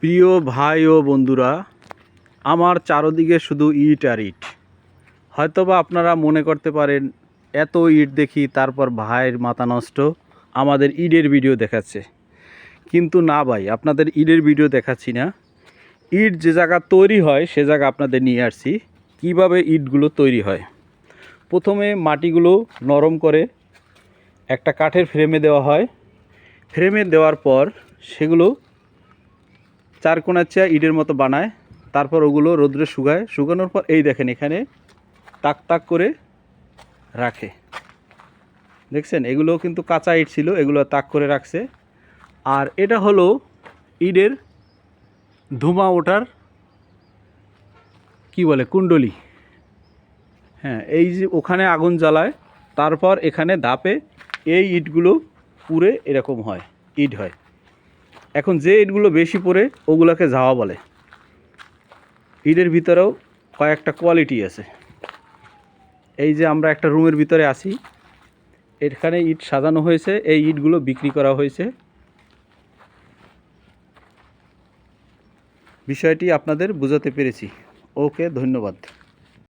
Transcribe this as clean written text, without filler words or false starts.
প্রিয় ভাই ও বন্ধুরা, আমার চারদিকে শুধু ইট আর ইট। হয়তোবা আপনারা মনে করতে পারেন এত ইট দেখি তারপর ভাইয়ের মাথা নষ্ট, আমাদের ইটের ভিডিও দেখাচ্ছে। কিন্তু না ভাই, আপনাদের ইটের ভিডিও দেখাচ্ছি না। ইট যে জায়গা তৈরি হয় সে জায়গা আপনাদের নিয়ে আসছি কিভাবে ইটগুলো তৈরি হয়। প্রথমে মাটিগুলো নরম করে একটা কাঠের ফ্রেমে দেওয়া হয়। ফ্রেমে দেওয়ার পর সেগুলো চারকোনার চেয়ে ইটের মতো বানায়। তারপর ওগুলো রোদ্রে শুকানোর পর এই দেখেন এখানে তাক তাক করে রাখে। দেখছেন, এগুলো কিন্তু কাঁচা ইট ছিল, এগুলো তাক করে রাখছে। আর এটা হলো ইটের ধোঁয়া ওঠার কি বলে, কুণ্ডলি। হ্যাঁ, এই যে ওখানে আগুন জ্বালায়, তারপর এখানে ধাপে এই ইটগুলো পুড়ে এরকম হয়, ইট হয়। এখন যে ইটগুলো বেশি পড়ে ওগুলোকে ঝাওয়া বলে। ইটের ভিতরেও কয়েকটা কোয়ালিটি আছে। এই যে আমরা একটা রুমের ভিতরে আছি, এখানে ইট সাজানো হয়েছে, এই ইটগুলো বিক্রি করা হয়েছে। বিষয়টি আপনাদের বোঝাতে পেরেছি। ওকে, ধন্যবাদ।